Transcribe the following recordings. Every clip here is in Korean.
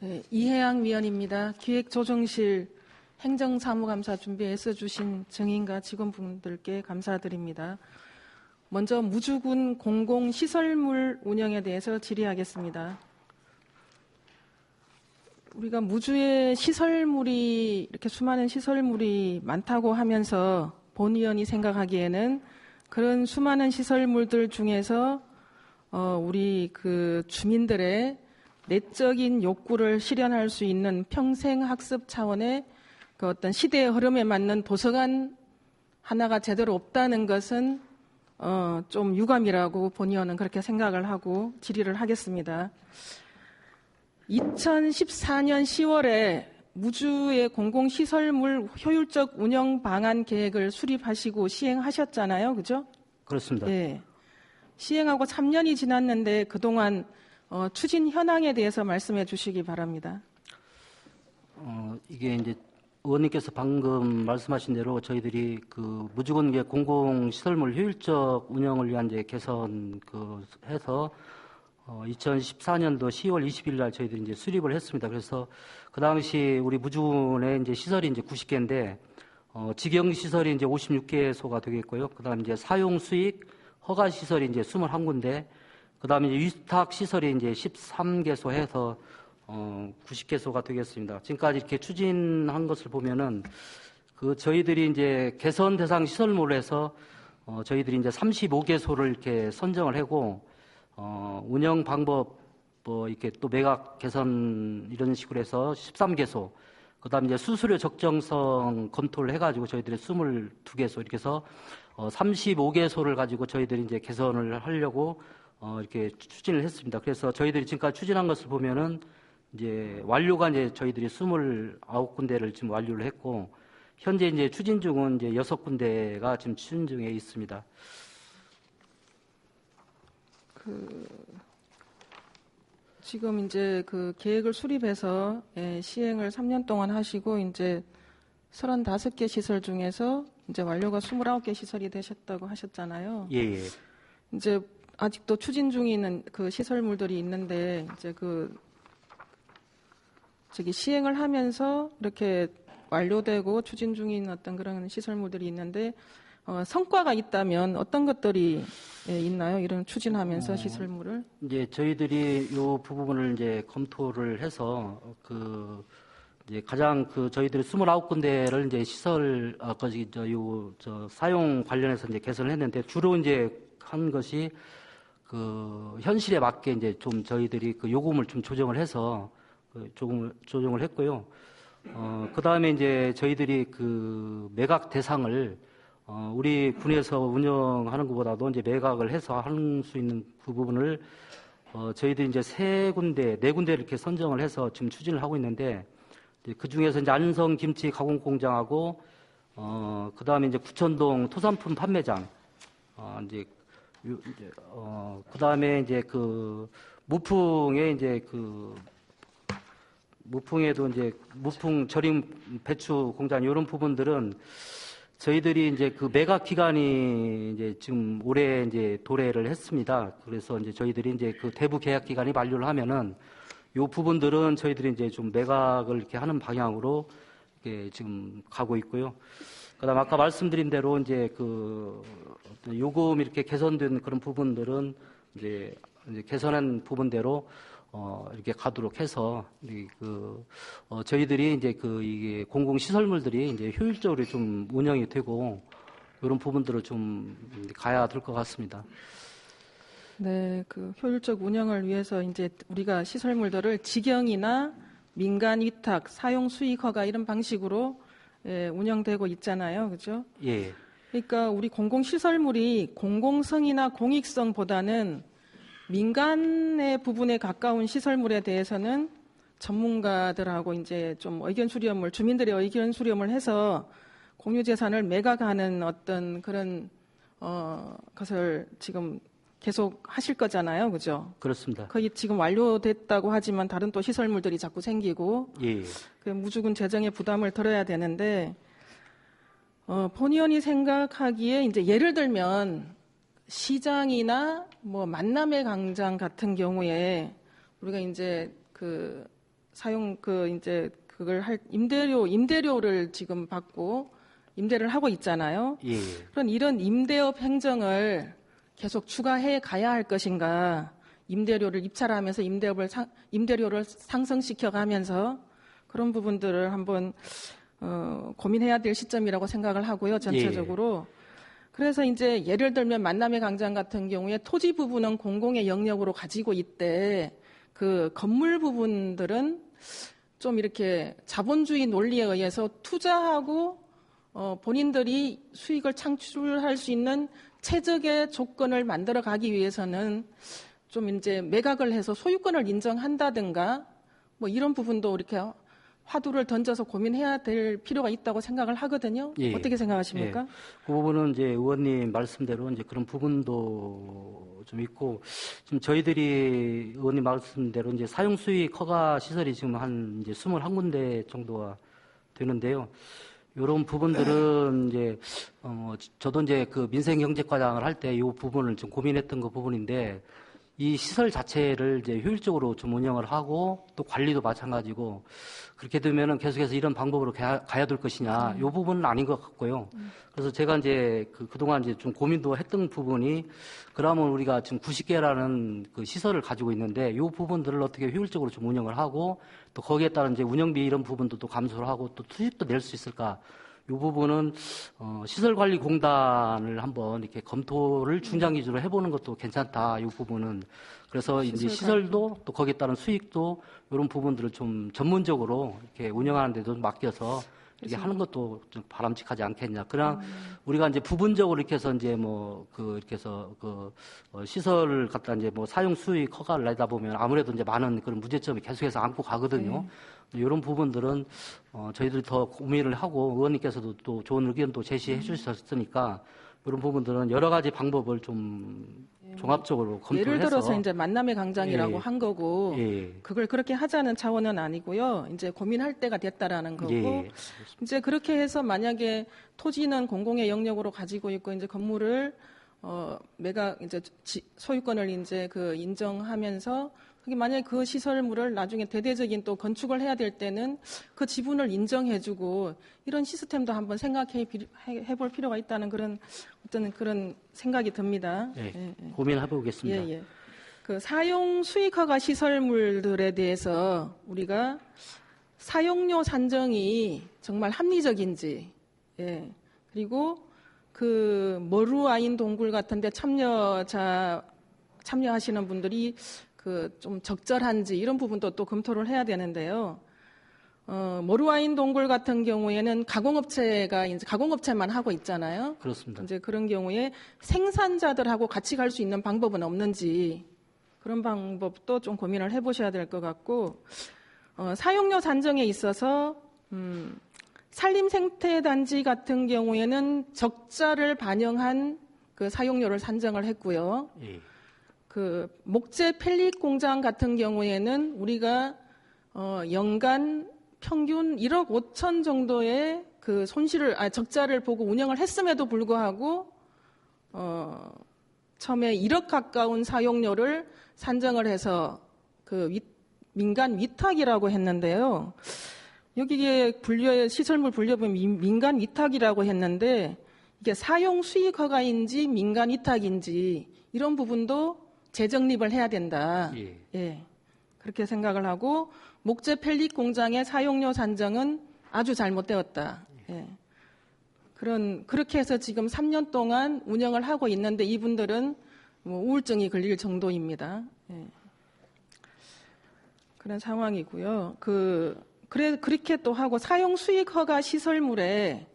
네, 이혜양 위원입니다. 기획조정실 행정사무감사 준비해 주신 증인과 직원분들께 감사드립니다. 먼저 무주군 공공시설물 운영에 대해서 질의하겠습니다. 우리가 무주에 시설물이 이렇게 수많은 시설물이 많다고 하면서 본 의원이 생각하기에는 그런 수많은 시설물들 중에서 우리 그 주민들의 내적인 욕구를 실현할 수 있는 평생 학습 차원의 그 어떤 시대의 흐름에 맞는 도서관 하나가 제대로 없다는 것은 좀 유감이라고 본 의원은 그렇게 생각을 하고 질의를 하겠습니다. 2014년 10월에 무주의 공공시설물 효율적 운영 방안 계획을 수립하시고 시행하셨잖아요. 그죠? 그렇습니다. 네. 시행하고 3년이 지났는데 그동안 추진 현황에 대해서 말씀해 주시기 바랍니다. 이게 이제 의원님께서 방금 말씀하신 대로 저희들이 그 무주군 공공시설물 효율적 운영을 위한 이제 개선 해서 2014년도 10월 20일 날 저희들이 이제 수립을 했습니다. 그래서 그 당시 우리 무주군의 이제 시설이 이제 90개인데 직영 시설이 이제 56개소가 되겠고요. 그다음에 이제 사용 수익 허가 시설이 이제 21군데, 그다음에 이제 위탁 시설이 이제 13개소 해서 90개소가 되겠습니다. 지금까지 이렇게 추진한 것을 보면은 저희들이 이제 개선 대상 시설물에서 저희들이 이제 35개소를 이렇게 선정을 하고 운영 방법 이렇게 또 매각 개선 이런 식으로 해서 13개소, 그다음에 이제 수수료 적정성 검토를 해가지고 저희들이 22개소 이렇게 해서 35개소를 가지고 저희들이 이제 개선을 하려고 이렇게 추진을 했습니다. 그래서 저희들이 지금까지 추진한 것을 보면은 이제 완료가 이제 저희들이 29군데를 지금 완료를 했고, 현재 이제 추진 중은 이제 6군데가 지금 추진 중에 있습니다. 지금 이제 그 계획을 수립해서 시행을 3년 동안 하시고 이제 35개 시설 중에서 이제 완료가 29개 시설이 되셨다고 하셨잖아요. 예. 이제 아직도 추진 중에 있는 그 시설물들이 있는데 이제 시행을 하면서 이렇게 완료되고 추진 중인 어떤 그런 시설물들이 있는데 성과가 있다면 어떤 것들이 있나요? 이런 추진하면서 시설물을? 이제 저희들이 이 부분을 이제 검토를 해서 이제 가장 저희들이 29군데를 이제 시설 사용 관련해서 이제 개선을 했는데, 주로 이제 한 것이 현실에 맞게 이제 좀 저희들이 요금을 좀 조정을 해서 조정을 했고요. 그 다음에 이제 저희들이 매각 대상을 우리 군에서 운영하는 것보다도 이제 매각을 해서 할 수 있는 그 부분을 저희들이 이제 3군데, 4군데를 이렇게 선정을 해서 지금 추진을 하고 있는데, 그 중에서 이제 안성 김치 가공 공장하고 그 다음에 이제 구천동 토산품 판매장, 그 다음에 이제 무풍에 이제 무풍에도 이제 무풍 절임 배추 공장 이런 부분들은 저희들이 이제 매각 기간이 이제 지금 올해 이제 도래를 했습니다. 그래서 이제 저희들이 이제 대부 계약 기간이 만료를 하면은 요 부분들은 저희들이 이제 좀 매각을 이렇게 하는 방향으로 지금 가고 있고요. 그다음 아까 말씀드린 대로 이제 어떤 요금 이렇게 개선된 그런 부분들은 이제 개선한 부분대로 이렇게 가도록 해서 저희들이 이제 이게 공공 시설물들이 이제 효율적으로 좀 운영이 되고 이런 부분들을 좀 가야 될 것 같습니다. 네, 효율적 운영을 위해서 이제 우리가 시설물들을 직영이나 민간 위탁, 사용 수익 허가 이런 방식으로 운영되고 있잖아요, 그죠? 예. 그러니까 우리 공공 시설물이 공공성이나 공익성보다는 민간의 부분에 가까운 시설물에 대해서는 전문가들하고 이제 좀 의견 수렴을, 주민들의 의견 수렴을 해서 공유재산을 매각하는 어떤 그런 것을 지금 계속 하실 거잖아요, 그죠? 그렇습니다. 거의 지금 완료됐다고 하지만 다른 또 시설물들이 자꾸 생기고, 예. 무주군 재정에 부담을 덜어야 되는데, 본 의원이 생각하기에 이제 예를 들면 시장이나 뭐 만남의 광장 같은 경우에 우리가 이제 사용 이제 그걸 할 임대료를 지금 받고 임대를 하고 있잖아요. 예. 그런 이런 임대업 행정을 계속 추가해 가야 할 것인가? 임대료를 입찰하면서 임대료를 상승시켜 가면서 그런 부분들을 한번 고민해야 될 시점이라고 생각을 하고요. 전체적으로. 그래서 이제 예를 들면 만남의 광장 같은 경우에 토지 부분은 공공의 영역으로 가지고 있대. 그 건물 부분들은 좀 이렇게 자본주의 논리에 의해서 투자하고 본인들이 수익을 창출할 수 있는 최적의 조건을 만들어 가기 위해서는 좀 이제 매각을 해서 소유권을 인정한다든가 뭐 이런 부분도 이렇게 화두를 던져서 고민해야 될 필요가 있다고 생각을 하거든요. 예. 어떻게 생각하십니까? 예. 그 부분은 이제 의원님 말씀대로 이제 그런 부분도 좀 있고, 지금 저희들이 의원님 말씀대로 이제 사용 수익 허가 시설이 지금 한 이제 21군데 정도가 되는데요. 이런 부분들은 이제 저도 이제 그 민생경제과장을 할 때 이 부분을 좀 고민했던 그 부분인데, 이 시설 자체를 이제 효율적으로 좀 운영을 하고 또 관리도 마찬가지고 그렇게 되면은 계속해서 이런 방법으로 가야 될 것이냐, 이 부분은 아닌 것 같고요. 그래서 제가 이제 그동안 이제 좀 고민도 했던 부분이, 그러면 우리가 지금 90개라는 그 시설을 가지고 있는데 이 부분들을 어떻게 효율적으로 좀 운영을 하고 또 거기에 따른 이제 운영비 이런 부분도 또 감소를 하고 또 수입도 낼 수 있을까? 이 부분은 시설관리공단을 한번 이렇게 검토를 중장 기준으로 해보는 것도 괜찮다. 이 부분은 그래서 이제 시설도 또 거기에 따른 수익도 이런 부분들을 좀 전문적으로 이렇게 운영하는 데도 맡겨서 이렇게 하는 것도 좀 바람직하지 않겠냐. 그냥 우리가 이제 부분적으로 이렇게 해서 이제 이렇게 해서 시설을 갖다 이제 사용 수익 허가를 내다 보면 아무래도 이제 많은 그런 문제점이 계속해서 안고 가거든요. 이런 부분들은 저희들이 더 고민을 하고 의원님께서도 또 좋은 의견도 제시해 주셨으니까 이런 부분들은 여러 가지 방법을 좀 종합적으로 검토를 예를 해서 들어서 이제 만남의 광장이라고 한 거고 그걸 그렇게 하자는 차원은 아니고요. 이제 고민할 때가 됐다라는 거고 이제 그렇게 해서 만약에 토지는 공공의 영역으로 가지고 있고 이제 건물을 이제 소유권을 이제 인정하면서 그게 만약에 그 시설물을 나중에 대대적인 또 건축을 해야 될 때는 그 지분을 인정해주고 이런 시스템도 한번 해볼 필요가 있다는 그런 어떤 그런 생각이 듭니다. 고민해보겠습니다. 그 사용 수익허가 시설물들에 대해서 우리가 사용료 산정이 정말 합리적인지, 그리고 그 머루아인 동굴 같은데 참여하시는 분들이 좀 적절한지 이런 부분도 또 검토를 해야 되는데요. 머루아인 동굴 같은 경우에는 가공업체만 하고 있잖아요. 그렇습니다. 이제 그런 경우에 생산자들하고 같이 갈 수 있는 방법은 없는지 그런 방법도 좀 고민을 해보셔야 될 것 같고, 사용료 산정에 있어서 산림생태단지 같은 경우에는 적자를 반영한 그 사용료를 산정을 했고요. 그 목재 펠릿 공장 같은 경우에는 우리가 연간 평균 1억 5천 정도의 그 적자를 보고 운영을 했음에도 불구하고 처음에 1억 가까운 사용료를 산정을 해서 민간 위탁이라고 했는데요. 여기에 시설물 분류하면 민간 위탁이라고 했는데 이게 사용 수익 허가인지 민간 위탁인지 이런 부분도 재정립을 해야 된다. 그렇게 생각을 하고 목재 펠릿 공장의 사용료 산정은 아주 잘못되었다. 그렇게 해서 지금 3년 동안 운영을 하고 있는데 이분들은 우울증이 걸릴 정도입니다. 그런 상황이고요. 그렇게 또 하고 사용 수익 허가 시설물에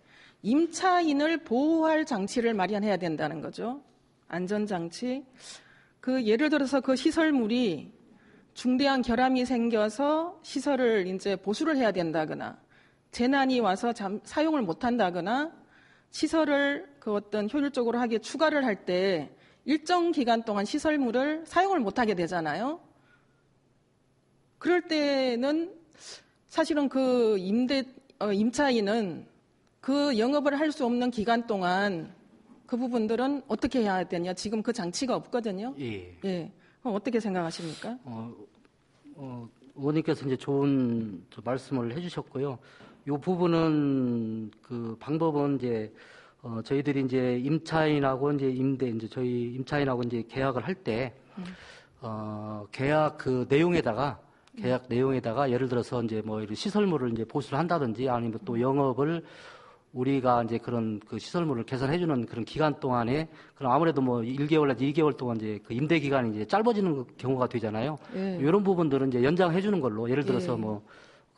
임차인을 보호할 장치를 마련해야 된다는 거죠. 안전장치. 예를 들어서 그 시설물이 중대한 결함이 생겨서 시설을 이제 보수를 해야 된다거나 재난이 와서 사용을 못 한다거나 시설을 어떤 효율적으로 하게 추가를 할 때 일정 기간 동안 시설물을 사용을 못 하게 되잖아요. 그럴 때는 사실은 임차인은 그 영업을 할 수 없는 기간 동안 그 부분들은 어떻게 해야 되냐? 지금 그 장치가 없거든요. 그럼 어떻게 생각하십니까? 의원님께서 이제 좋은 말씀을 해주셨고요. 이 부분은 그 방법은 이제 저희들이 이제 임차인하고 이제 저희 임차인하고 이제 계약을 할 때 계약 그 내용에다가 예를 들어서 이제 뭐 이런 시설물을 이제 보수를 한다든지 아니면 또 영업을 우리가 이제 그런 그 시설물을 개선해주는 그런 기간 동안에 그럼 아무래도 뭐 1개월 내지 2개월 동안 이제 그 임대 기간이 이제 짧아지는 경우가 되잖아요. 예. 이런 부분들은 이제 연장해주는 걸로 예를 들어서 예. 뭐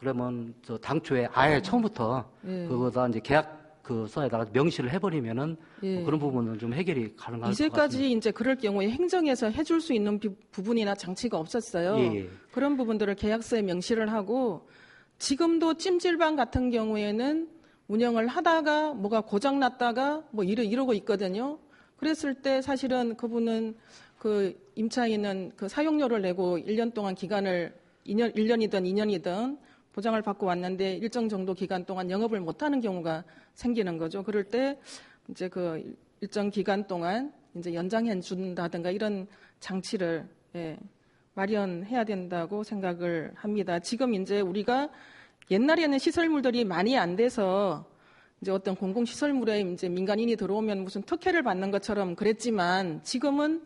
그러면 저 당초에 아예 처음부터 예. 그거다 이제 계약 그 서에다가 명시를 해버리면은 예. 뭐 그런 부분은 좀 해결이 가능할 것 같습니다. 이제까지 이제 그럴 경우에 행정에서 해줄 수 있는 부분이나 장치가 없었어요. 예. 그런 부분들을 계약서에 명시를 하고 지금도 찜질방 같은 경우에는 운영을 하다가 뭐가 고장 났다가 뭐 이러고 있거든요. 그랬을 때 사실은 그분은 그 임차인은 그 사용료를 내고 1년 동안 기간을 1년이든 2년이든 보장을 받고 왔는데 일정 정도 기간 동안 영업을 못하는 경우가 생기는 거죠. 그럴 때 이제 그 일정 기간 동안 이제 연장해 준다든가 이런 장치를 마련해야 된다고 생각을 합니다. 지금 이제 우리가 옛날에는 시설물들이 많이 안 돼서 이제 어떤 공공시설물에 이제 민간인이 들어오면 무슨 특혜를 받는 것처럼 그랬지만 지금은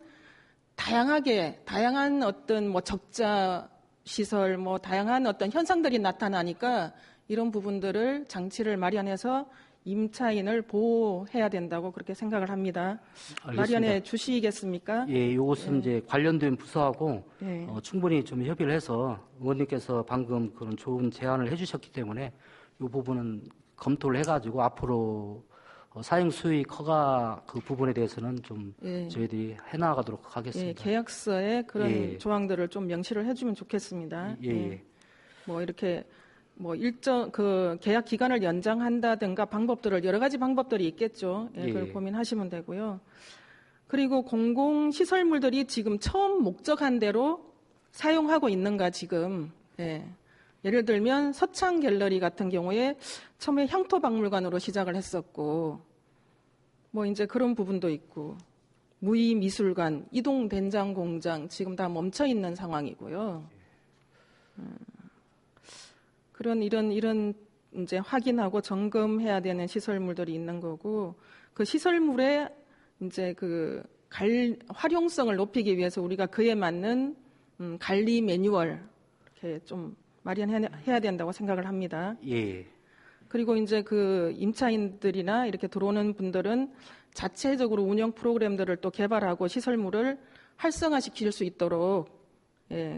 다양한 어떤 뭐 적자 시설, 뭐 다양한 어떤 현상들이 나타나니까 이런 부분들을 장치를 마련해서 임차인을 보호해야 된다고 그렇게 생각을 합니다. 알겠습니다. 마련해 주시겠습니까? 예, 이것은 이제 관련된 부서하고 예. 충분히 좀 협의를 해서 의원님께서 방금 그런 좋은 제안을 해주셨기 때문에 이 부분은 검토를 해가지고 앞으로 사용 수익 허가 그 부분에 대해서는 좀 예. 저희들이 해나가도록 하겠습니다. 예, 계약서에 그런 예. 조항들을 좀 명시를 해주면 좋겠습니다. 예. 뭐 이렇게 뭐 일정 그 계약 기간을 연장한다든가 방법들을 여러 가지 방법들이 있겠죠. 예, 그걸 예. 고민하시면 되고요. 그리고 공공 시설물들이 지금 처음 목적한 대로 사용하고 있는가 지금. 예를 들면 서창 갤러리 같은 경우에 처음에 향토박물관으로 시작을 했었고, 뭐 이제 그런 부분도 있고, 무의미술관, 이동된장공장 지금 다 멈춰 있는 상황이고요. 그런 이런 이제 확인하고 점검해야 되는 시설물들이 있는 거고, 그 시설물의 이제 그 활용성을 높이기 위해서 우리가 그에 맞는 관리 매뉴얼 이렇게 좀 마련해야 된다고 생각을 합니다. 예. 그리고 이제 그 임차인들이나 이렇게 들어오는 분들은 자체적으로 운영 프로그램들을 또 개발하고 시설물을 활성화시킬 수 있도록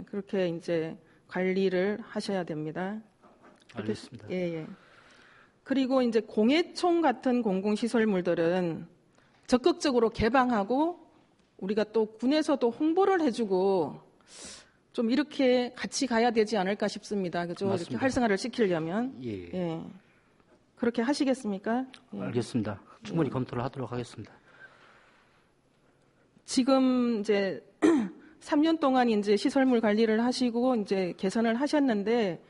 그렇게 이제 관리를 하셔야 됩니다. 알겠습니다. 예. 그리고 이제 공해총 같은 공공시설물들은 적극적으로 개방하고 우리가 또 군에서도 홍보를 해주고 좀 이렇게 같이 가야 되지 않을까 싶습니다. 그죠? 맞습니다. 이렇게 활성화를 시키려면. 예. 그렇게 하시겠습니까? 예. 알겠습니다. 충분히 검토를 하도록 하겠습니다. 지금 이제 3년 동안 이제 시설물 관리를 하시고 이제 개선을 하셨는데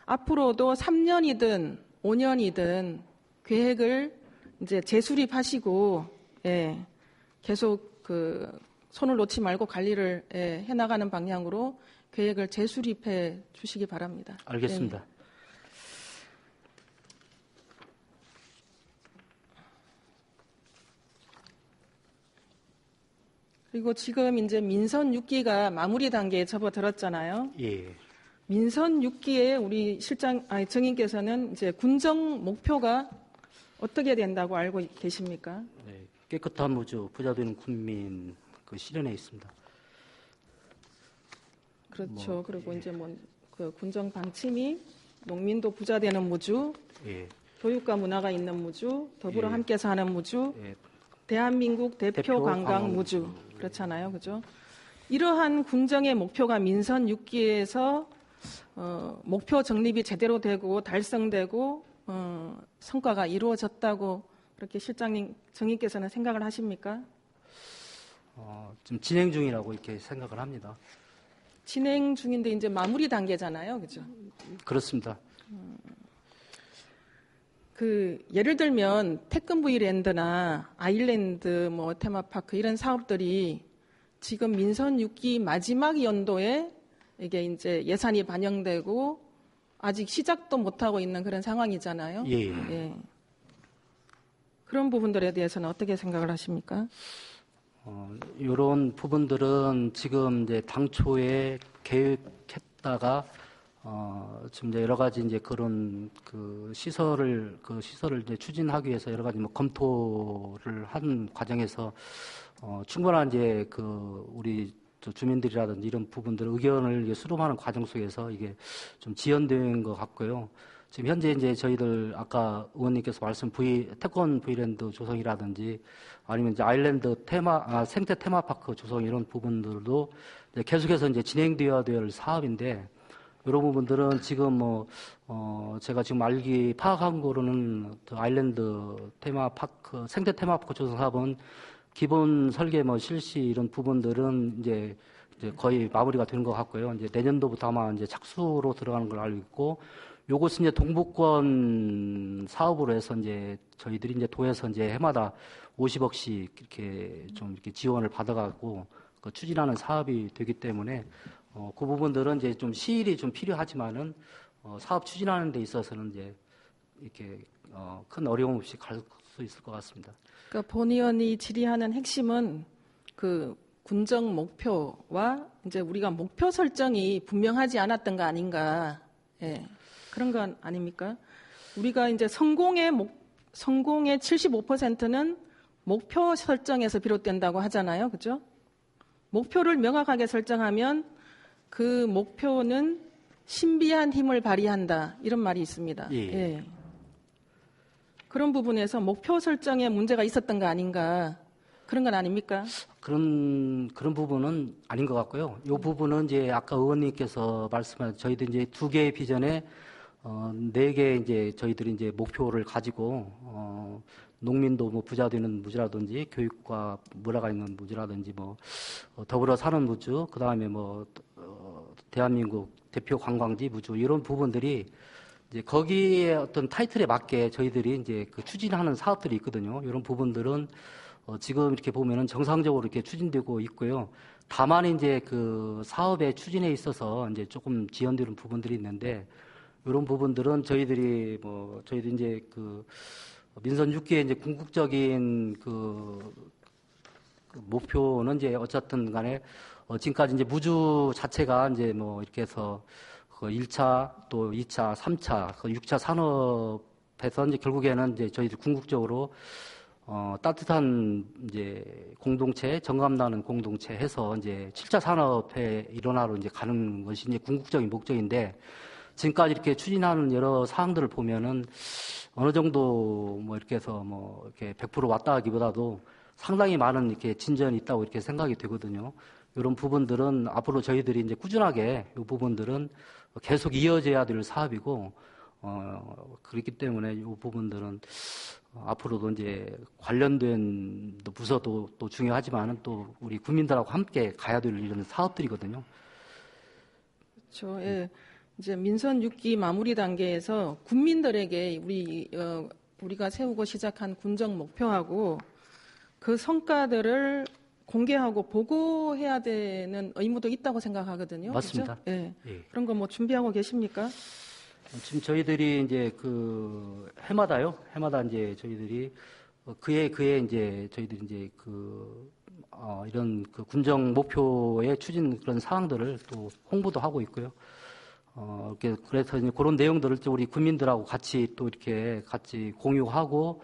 앞으로도 3년이든 5년이든 계획을 이제 재수립하시고 계속 그 손을 놓지 말고 관리를 해나가는 방향으로 계획을 재수립해 주시기 바랍니다. 알겠습니다. 그리고 지금 이제 민선 6기가 마무리 단계에 접어들었잖아요. 예. 민선 6기에 우리 정인께서는 이제 군정 목표가 어떻게 된다고 알고 계십니까? 네. 깨끗한 무주, 부자 되는 군민 그 실현에 있습니다. 그렇죠. 그리고 이제 뭐 그 군정 방침이 농민도 부자 되는 무주, 예. 교육과 문화가 있는 무주, 더불어 예. 함께 사는 무주, 예. 대한민국 대표 관광 관광 무주. 그렇잖아요. 그죠? 이러한 군정의 목표가 민선 6기에서 목표 정립이 제대로 되고 달성되고 성과가 이루어졌다고 그렇게 실장님 정인께서는 생각을 하십니까? 지금 진행 중이라고 이렇게 생각을 합니다. 진행 중인데 이제 마무리 단계잖아요. 그죠? 그렇습니다. 그 예를 들면 태권브이랜드나 아일랜드 뭐 테마파크 이런 사업들이 지금 민선 6기 마지막 연도에 이게 이제 예산이 반영되고 아직 시작도 못하고 있는 그런 상황이잖아요. 예. 예. 그런 부분들에 대해서는 어떻게 생각을 하십니까? 이런 부분들은 지금 이제 당초에 계획했다가 지금 이제 여러 가지 이제 그런 그 시설을 이제 추진하기 위해서 여러 가지 뭐 검토를 한 과정에서 충분한 이제 우리 주민들이라든지 이런 부분들 의견을 이제 수렴하는 과정 속에서 이게 좀 지연된 것 같고요. 지금 현재 이제 저희들 아까 의원님께서 말씀 태권 V랜드 조성이라든지 아니면 이제 아일랜드 생태 테마파크 조성 이런 부분들도 이제 계속해서 이제 진행되어야 될 사업인데 이런 부분들은 지금 제가 지금 파악한 거로는 아일랜드 테마파크 생태 테마파크 조성 사업은 기본 설계 실시 이런 부분들은 이제 거의 마무리가 되는 것 같고요. 이제 내년도부터 아마 이제 착수로 들어가는 걸 알고 있고, 요것은 이제 동북권 사업으로 해서 이제 저희들이 이제 도에서 이제 해마다 50억씩 이렇게 좀 이렇게 지원을 받아가고 추진하는 사업이 되기 때문에 그 부분들은 이제 좀 시일이 좀 필요하지만은 사업 추진하는 데 있어서는 이제 이렇게 큰 어려움 없이 갈 수 있을 것 같습니다. 그러니까 본 의원이 질의하는 핵심은 그 군정 목표와 이제 우리가 목표 설정이 분명하지 않았던 거 아닌가. 예. 그런 건 아닙니까? 우리가 이제 성공의 75%는 목표 설정에서 비롯된다고 하잖아요. 그죠? 목표를 명확하게 설정하면 그 목표는 신비한 힘을 발휘한다. 이런 말이 있습니다. 예. 예. 그런 부분에서 목표 설정에 문제가 있었던 거 아닌가. 그런 건 아닙니까? 그런 부분은 아닌 것 같고요. 이 부분은 이제 아까 의원님께서 말씀하신 저희들 이제 2개의 비전에 4개 이제 저희들이 이제 목표를 가지고 농민도 부자 되는 무주라든지 교육과 문화가 있는 무주라든지 더불어 사는 무주, 그 다음에 대한민국 대표 관광지 무주 이런 부분들이 이제 거기에 어떤 타이틀에 맞게 저희들이 이제 추진하는 사업들이 있거든요. 이런 부분들은 지금 이렇게 보면은 정상적으로 이렇게 추진되고 있고요. 다만 이제 그 사업의 추진에 있어서 이제 조금 지연되는 부분들이 있는데 이런 부분들은 저희들이 이제 민선 6기의 이제 궁극적인 목표는 이제 어쨌든 간에 지금까지 이제 무주 자체가 이제 이렇게 해서 1차 또 2차, 3차, 6차 산업에서 이제 결국에는 이제 저희들 궁극적으로 따뜻한 이제 공동체, 정감나는 공동체 해서 이제 7차 산업의 일원화로 이제 가는 것이 이제 궁극적인 목적인데 지금까지 이렇게 추진하는 여러 사항들을 보면은 어느 정도 이렇게 해서 이렇게 100% 왔다 하기보다도 상당히 많은 이렇게 진전이 있다고 이렇게 생각이 되거든요. 이런 부분들은 앞으로 저희들이 이제 꾸준하게 이 부분들은 계속 이어져야 될 사업이고, 그렇기 때문에 이 부분들은 앞으로도 이제 관련된 부서도 또 중요하지만은 또 우리 국민들하고 함께 가야 될 이런 사업들이거든요. 그렇죠. 예. 이제 민선 6기 마무리 단계에서 국민들에게 우리가 세우고 시작한 군정 목표하고 그 성과들을 공개하고 보고해야 되는 의무도 있다고 생각하거든요. 맞습니다. 그렇죠? 예. 예. 그런 거 준비하고 계십니까? 지금 저희들이 이제 해마다 이제 저희들이 그에 이제 저희들이 이제 이런 군정 목표의 추진 그런 사항들을 또 홍보도 하고 있고요. 그래서 이제 그런 내용들을 우리 국민들하고 같이 또 이렇게 같이 공유하고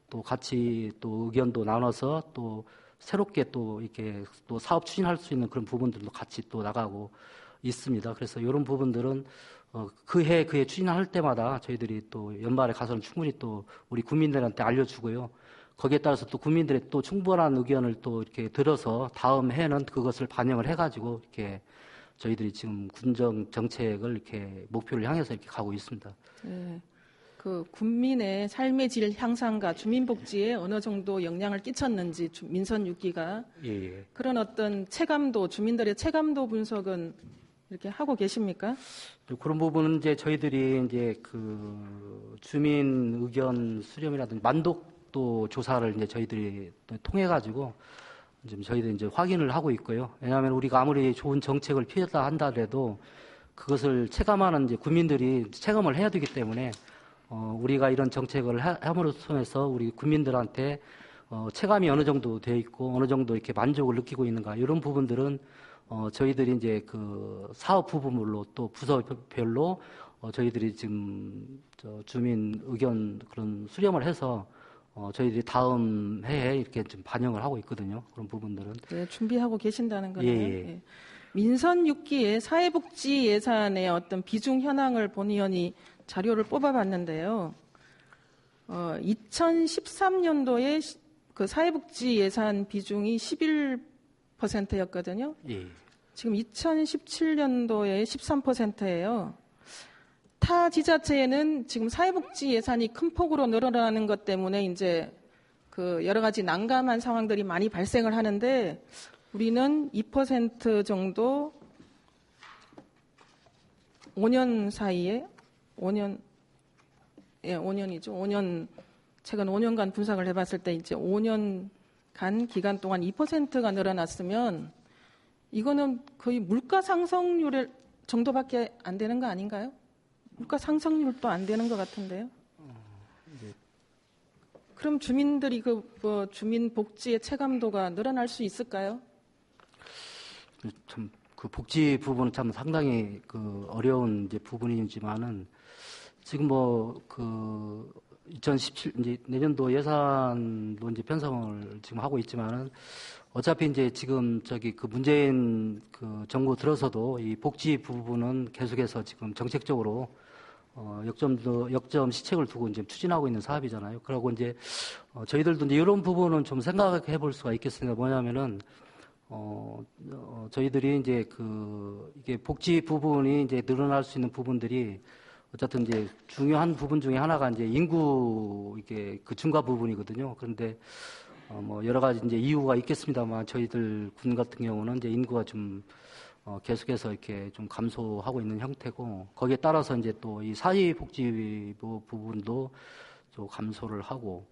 또 같이 또 의견도 나눠서 또 새롭게 또 이렇게 또 사업 추진할 수 있는 그런 부분들도 같이 또 나가고 있습니다. 그래서 이런 부분들은 그해 추진할 때마다 저희들이 또 연말에 가서는 충분히 또 우리 국민들한테 알려주고요. 거기에 따라서 또 국민들의 또 충분한 의견을 또 이렇게 들어서 다음 해는 그것을 반영을 해가지고 이렇게 저희들이 지금 군정 정책을 이렇게 목표를 향해서 이렇게 가고 있습니다. 네. 그 국민의 삶의 질 향상과 주민복지에 어느 정도 영향을 끼쳤는지 민선 6기가 예. 그런 어떤 체감도 주민들의 체감도 분석은 이렇게 하고 계십니까? 그런 부분은 이제 저희들이 이제 주민 의견 수렴이라든지 만독도 조사를 이제 저희들이 통해 가지고 지금 저희도 이제 확인을 하고 있고요. 왜냐하면 우리가 아무리 좋은 정책을 피했다 한다 해도 그것을 체감하는 이제 국민들이 체감을 해야 되기 때문에 우리가 이런 정책을 함으로 통해서 우리 국민들한테 체감이 어느 정도 되어 있고 어느 정도 이렇게 만족을 느끼고 있는가 이런 부분들은 저희들이 이제 그 사업 부분별로 또 부서별로 저희들이 지금 주민 의견 그런 수렴을 해서 저희들이 다음 해에 이렇게 좀 반영을 하고 있거든요. 그런 부분들은. 네, 준비하고 계신다는 거네요. 예. 예. 민선 6기의 사회복지 예산의 어떤 비중 현황을 본 의원이 자료를 뽑아봤는데요. 2013년도에 그 사회복지 예산 비중이 11%였거든요. 예. 지금 2017년도에 13%예요. 타 지자체에는 지금 사회복지 예산이 큰 폭으로 늘어나는 것 때문에 이제 그 여러 가지 난감한 상황들이 많이 발생을 하는데 우리는 2% 정도 5년 사이에 5년이죠. 5년 최근 5년간 분석을 해봤을 때 이제 5년간 기간 동안 2%가 늘어났으면 이거는 거의 물가 상승률 정도밖에 안 되는 거 아닌가요? 물가 상승률도 안 되는 것 같은데요. 그럼 주민들이 그 주민 복지의 체감도가 늘어날 수 있을까요? 참 그 복지 부분은 참 상당히 그 어려운 이제 부분이지만은 지금 그 2017 이제 내년도 예산도 이제 편성을 지금 하고 있지만은 어차피 이제 지금 그 문재인 그 정부 들어서도 이 복지 부분은 계속해서 지금 정책적으로 역점 시책을 두고 이제 추진하고 있는 사업이잖아요. 그러고 이제 저희들도 이제 이런 부분은 좀 생각해 볼 수가 있겠습니다. 뭐냐면은 저희들이 이제 이게 복지 부분이 이제 늘어날 수 있는 부분들이 어쨌든 이제 중요한 부분 중에 하나가 이제 인구 이게 그 증가 부분이거든요. 그런데 여러 가지 이제 이유가 있겠습니다만 저희들 군 같은 경우는 이제 인구가 좀 계속해서 이렇게 좀 감소하고 있는 형태고 거기에 따라서 이제 또 이 사회복지부 부분도 좀 감소를 하고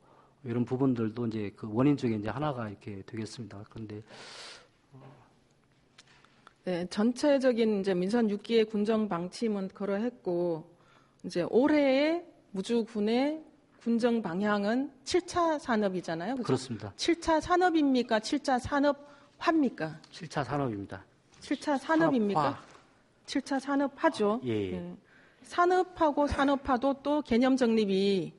이런 부분들도 이제 그 원인 중에 이제 하나가 이렇게 되겠습니다. 그런데 네, 전체적인 이제 민선 6기의 군정 방침은 그러했고 이제 올해의 무주군의 군정 방향은 7차 산업이잖아요. 그렇죠? 그렇습니다. 7차 산업입니까? 7차 산업화입니까? 7차 산업입니다. 7차 산업입니까? 산업화. 7차 산업화죠. 예. 예. 산업하고 산업화도 또 개념 정립이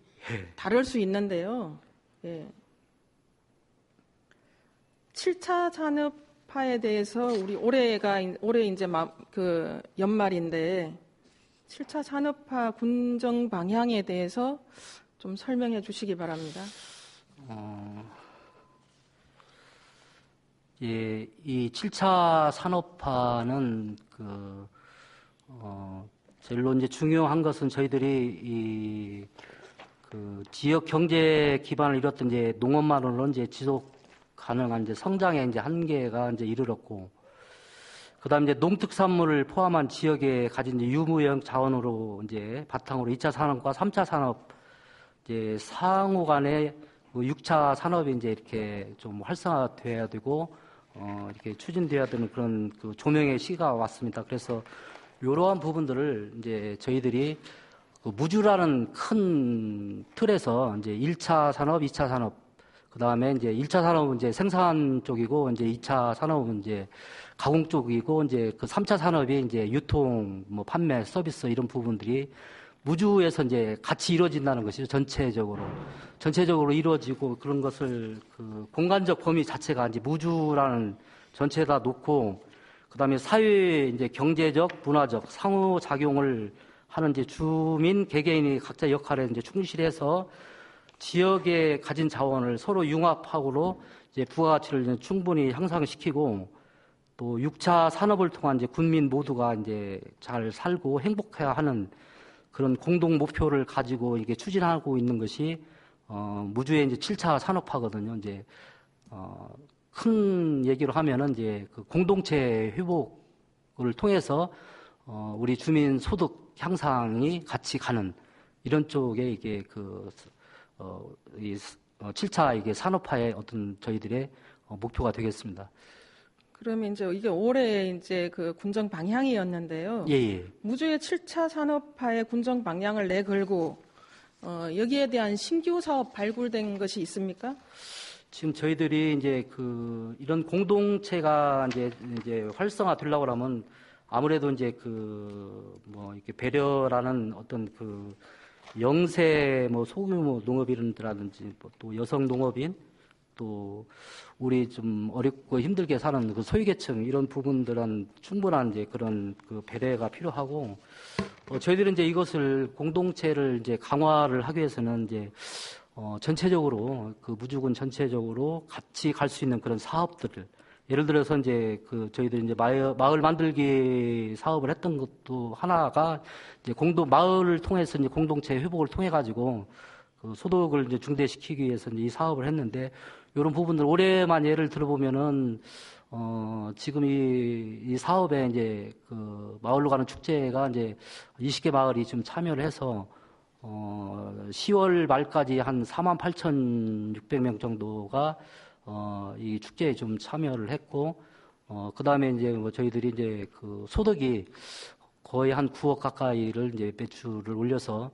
다를 수 있는데요. 예. 7차 산업화에 대해서 우리 올해 이제 그 연말인데 7차 산업화 군정 방향에 대해서 좀 설명해 주시기 바랍니다. 예, 이 7차 산업화는 제일로 이제 중요한 것은 저희들이 그 지역 경제 기반을 이뤘던 이제 농업만으로는 이제 지속 가능한 이제 성장의 이제 한계가 이제 이르렀고, 그다음 이제 농특산물을 포함한 지역에 가진 이제 유무형 자원으로 이제 바탕으로 2차 산업과 3차 산업 이제 상호 간의 6차 산업이 이제 이렇게 좀 활성화돼야 되고, 이렇게 추진돼야 되는 그런 그 조명의 시기가 왔습니다. 그래서 이러한 부분들을 이제 저희들이 그 무주라는 큰 틀에서 이제 1차 산업, 2차 산업, 그 다음에 이제 1차 산업은 이제 생산 쪽이고, 이제 2차 산업은 이제 가공 쪽이고, 이제 그 3차 산업이 이제 유통, 판매, 서비스 이런 부분들이 무주에서 이제 같이 이루어진다는 것이죠. 전체적으로 이루어지고 그런 것을 그 공간적 범위 자체가 이제 무주라는 전체에다 놓고, 그 다음에 사회 이제 경제적, 문화적 상호작용을 하는 이제 주민 개개인이 각자 역할에 이제 충실해서 지역에 가진 자원을 서로 융합하고로 이제 부가가치를 이제 충분히 향상시키고, 또 6차 산업을 통한 이제 군민 모두가 이제 잘 살고 행복해야 하는 그런 공동 목표를 가지고 이게 추진하고 있는 것이 무주의 이제 7차 산업화거든요. 이제 큰 얘기로 하면은 이제 그 공동체 회복을 통해서 우리 주민 소득 향상이 같이 가는 이런 쪽에 이게 이 7차 이게 산업화의 어떤 저희들의 목표가 되겠습니다. 그러면 이제 이게 올해 이제 그 군정 방향이었는데요. 예, 예. 무주의 7차 산업화의 군정 방향을 내걸고 여기에 대한 신규 사업 발굴된 것이 있습니까? 지금 저희들이 이제 이런 공동체가 이제 활성화되려고 하면 아무래도 이제 이렇게 배려라는 어떤 영세 소규모 농업인들라든지 또 여성 농업인 또 우리 좀 어렵고 힘들게 사는 소외계층 이런 부분들은 충분한 이제 그런 배려가 필요하고 저희들은 이제 이것을 공동체를 이제 강화를 하기 위해서는 이제 전체적으로 무주군 전체적으로 같이 갈 수 있는 그런 사업들을 예를 들어서 이제 저희들이 이제 마을 만들기 사업을 했던 것도 하나가 이제 마을을 통해서 이제 공동체 회복을 통해 가지고 소득을 이제 증대시키기 위해서 이제 이 사업을 했는데 이런 부분들 올해만 예를 들어보면은 지금 이 사업에 이제 마을로 가는 축제가 이제 20개 마을이 좀 참여를 해서 10월 말까지 한 48,600명 정도가 이 축제에 좀 참여를 했고 그 다음에 이제 저희들이 이제 소득이 거의 한 9억 가까이를 이제 매출을 올려서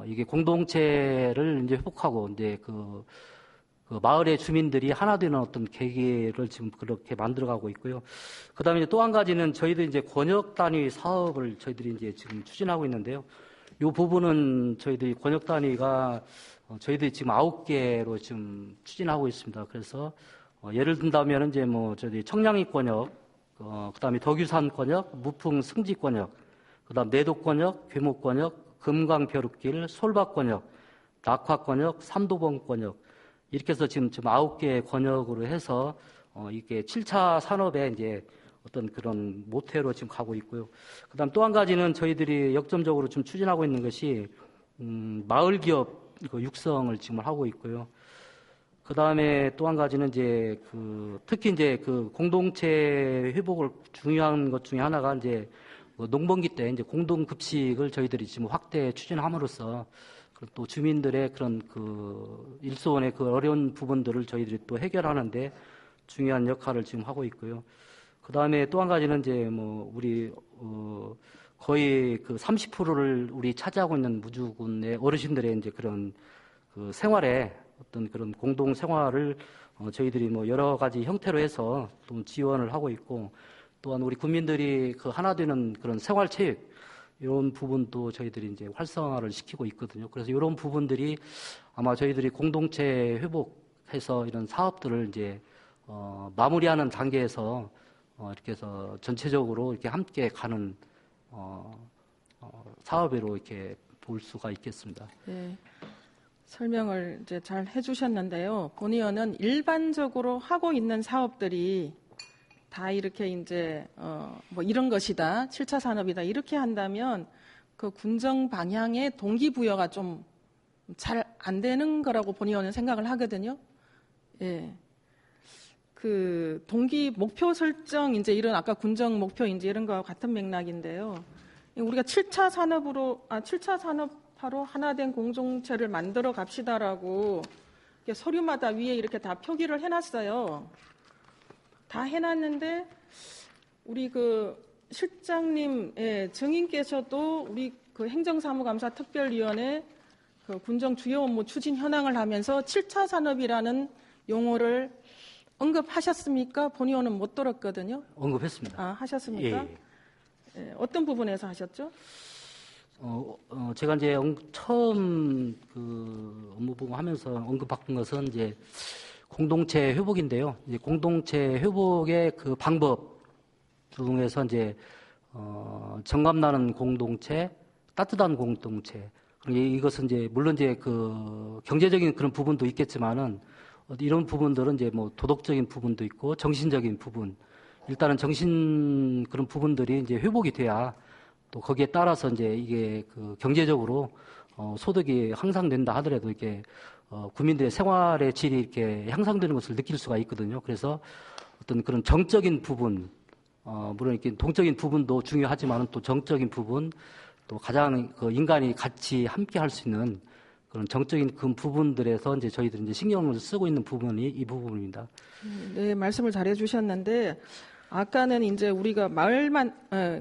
이게 공동체를 이제 회복하고 이제 마을의 주민들이 하나 되는 어떤 계기를 지금 그렇게 만들어가고 있고요. 그 다음에 또 한 가지는 저희들이 이제 권역 단위 사업을 저희들이 이제 지금 추진하고 있는데요. 이 부분은 저희들이 권역 단위가 저희들이 지금 9개로 지금 추진하고 있습니다. 그래서 예를 든다면 이제 저희 청량리 권역, 그다음에 덕유산 권역, 무풍 승지 권역, 그다음 내도 권역, 괴목 권역, 금강 벼룩길, 솔박 권역, 낙화 권역, 삼도봉 권역 이렇게 해서 지금 9개 권역으로 해서 이게 7차 산업에 이제 어떤 그런 모태로 지금 가고 있고요. 그다음 또 한 가지는 저희들이 역점적으로 좀 추진하고 있는 것이 마을 기업 육성을 지금 하고 있고요. 그다음에 또 한 가지는 이제 특히 이제 공동체 회복을 중요한 것 중에 하나가 이제 농번기 때 이제 공동 급식을 저희들이 지금 확대 추진함으로써 또 주민들의 그런 일소원의 어려운 부분들을 저희들이 또 해결하는데 중요한 역할을 지금 하고 있고요. 그 다음에 또 한 가지는 이제 우리 거의 30%를 우리 차지하고 있는 무주군의 어르신들의 이제 그런 생활에 어떤 그런 공동 생활을 저희들이 여러 가지 형태로 해서 좀 지원을 하고 있고 또한 우리 국민들이 하나 되는 그런 생활체육 이런 부분도 저희들이 이제 활성화를 시키고 있거든요. 그래서 이런 부분들이 아마 저희들이 공동체 회복해서 이런 사업들을 이제 마무리하는 단계에서 이렇게 해서 전체적으로 이렇게 함께 가는 사업으로 이렇게 볼 수가 있겠습니다. 네, 설명을 이제 잘 해주셨는데요. 본 의원은 일반적으로 하고 있는 사업들이 다 이렇게 이제 이런 것이다, 7차 산업이다 이렇게 한다면 군정 방향의 동기부여가 좀 잘 안 되는 거라고 본 의원은 생각을 하거든요. 예. 동기 목표 설정 이제 이런 아까 군정 목표 이제 이런 거와 같은 맥락인데요. 우리가 7차 산업화로 하나된 공동체를 만들어 갑시다라고 서류마다 위에 이렇게 다 표기를 해놨어요. 다 해놨는데 우리 실장님 증인께서도 우리 행정사무감사 특별위원회 군정 주요 업무 추진 현황을 하면서 7차 산업이라는 용어를 언급하셨습니까? 본 의원은 못 들었거든요. 언급했습니다. 하셨습니까? 예. 예, 어떤 부분에서 하셨죠? 제가 이제 처음 업무 보고하면서 언급받은 것은 이제 공동체 회복인데요. 이제 공동체 회복의 방법 중에서 이제 정감나는 공동체, 따뜻한 공동체. 이것은 이제 물론 이제 경제적인 그런 부분도 있겠지만은 이런 부분들은 이제 도덕적인 부분도 있고 정신적인 부분. 일단은 정신 그런 부분들이 이제 회복이 돼야 또 거기에 따라서 이제 이게 경제적으로 소득이 향상된다 하더라도 이게 국민들의 생활의 질이 이렇게 향상되는 것을 느낄 수가 있거든요. 그래서 어떤 그런 정적인 부분, 물론 이렇게 동적인 부분도 중요하지만은 또 정적인 부분, 또 가장 인간이 같이 함께 할 수 있는 그런 정적인 그 부분들에서 이제 저희들이 이제 신경을 쓰고 있는 부분이 이 부분입니다. 네, 말씀을 잘해 주셨는데, 아까는 이제 우리가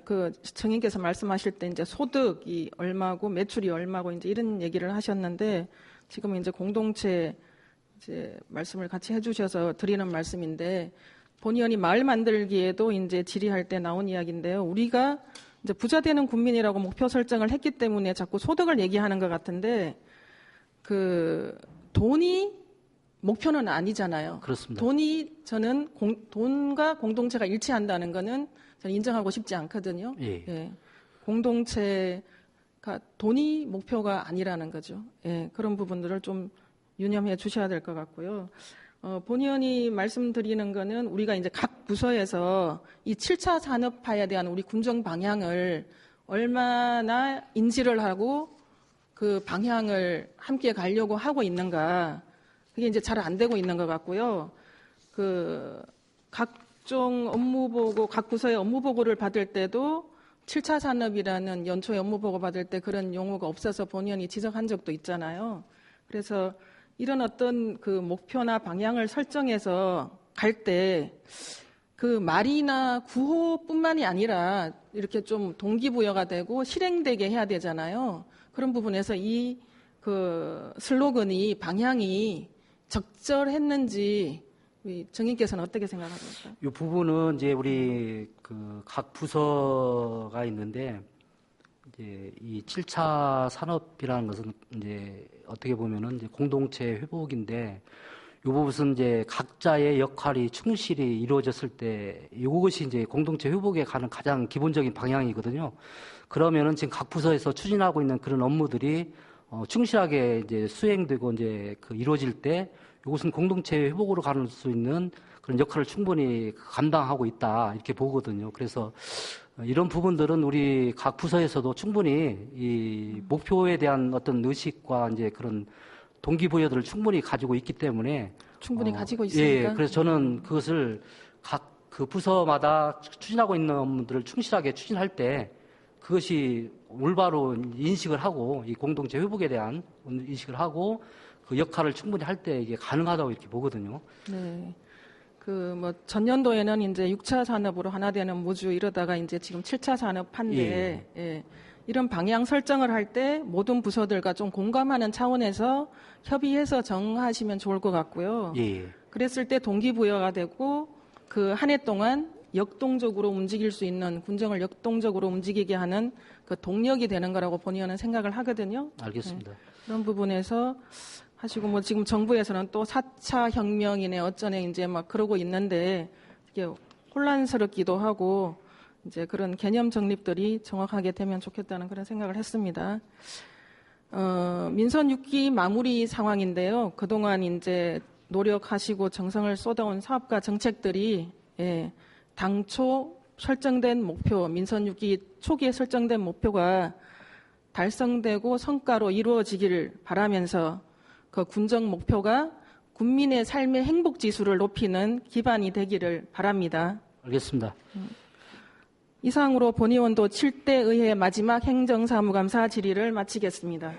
그 정인께서 말씀하실 때 이제 소득이 얼마고 매출이 얼마고 이제 이런 얘기를 하셨는데, 지금 이제 공동체 이제 말씀을 같이 해주셔서 드리는 말씀인데, 본의원이 마을 만들기에도 이제 질의할 때 나온 이야기인데요. 우리가 이제 부자 되는 국민이라고 목표 설정을 했기 때문에 자꾸 소득을 얘기하는 것 같은데, 그 돈이 목표는 아니잖아요. 그렇습니다. 돈이 저는 돈과 공동체가 일치한다는 거는 저는 인정하고 싶지 않거든요. 예. 예. 공동체가 돈이 목표가 아니라는 거죠. 예. 그런 부분들을 좀 유념해 주셔야 될 것 같고요. 본의원이 말씀드리는 거는 우리가 이제 각 부서에서 이 7차 산업화에 대한 우리 군정 방향을 얼마나 인지를 하고 그 방향을 함께 가려고 하고 있는가. 그게 이제 잘 안 되고 있는 것 같고요. 그 각종 업무 보고, 각 부서의 업무 보고를 받을 때도 7차 산업이라는 연초에 업무 보고 받을 때 그런 용어가 없어서 본의원이 지적한 적도 있잖아요. 그래서 이런 어떤 그 목표나 방향을 설정해서 갈 때 그 말이나 구호뿐만이 아니라 이렇게 좀 동기부여가 되고 실행되게 해야 되잖아요. 그런 부분에서 이 그 슬로건이 방향이 적절했는지 우리 정인께서는 어떻게 생각하십니까? 이 부분은 이제 우리 그 각 부서가 있는데 이제 이 7차 산업이라는 것은 이제 어떻게 보면은 이제 공동체 회복인데 이 부분은 이제 각자의 역할이 충실히 이루어졌을 때 이것이 이제 공동체 회복에 가는 가장 기본적인 방향이거든요. 그러면은 지금 각 부서에서 추진하고 있는 그런 업무들이 충실하게 이제 수행되고 이제 그 이루어질 때 이것은 공동체 회복으로 가는 수 있는 그런 역할을 충분히 감당하고 있다 이렇게 보거든요. 그래서 이런 부분들은 우리 각 부서에서도 충분히 이 목표에 대한 어떤 의식과 이제 그런 동기부여들을 충분히 가지고 있기 때문에 충분히 가지고 있으니까. 예, 그래서 저는 그것을 각 그 부서마다 추진하고 있는 업무들을 충실하게 추진할 때 그것이 올바로 인식을 하고 이 공동체 회복에 대한 인식을 하고 그 역할을 충분히 할 때 이게 가능하다고 이렇게 보거든요. 네. 그 뭐 전년도에는 이제 6차 산업으로 하나 되는 무주 이러다가 이제 지금 7차 산업화인데 예. 이런 방향 설정을 할 때 모든 부서들과 좀 공감하는 차원에서 협의해서 정하시면 좋을 것 같고요. 예. 그랬을 때 동기부여가 되고 그 한 해 동안 역동적으로 움직일 수 있는 군정을 역동적으로 움직이게 하는 그 동력이 되는 거라고 본의원은 생각을 하거든요. 알겠습니다. 네. 그런 부분에서 하시고 뭐 지금 정부에서는 또 4차 혁명이네 어쩌네 이제 막 그러고 있는데 이게 혼란스럽기도 하고 이제 그런 개념 정립들이 정확하게 되면 좋겠다는 그런 생각을 했습니다. 민선 6기 마무리 상황인데요. 그동안 이제 노력하시고 정성을 쏟아온 사업과 정책들이 예, 당초 설정된 목표, 민선 6기 초기에 설정된 목표가 달성되고 성과로 이루어지기를 바라면서 그 군정 목표가 국민의 삶의 행복 지수를 높이는 기반이 되기를 바랍니다. 알겠습니다. 이상으로 본의원도 7대 의회 마지막 행정사무감사 질의를 마치겠습니다.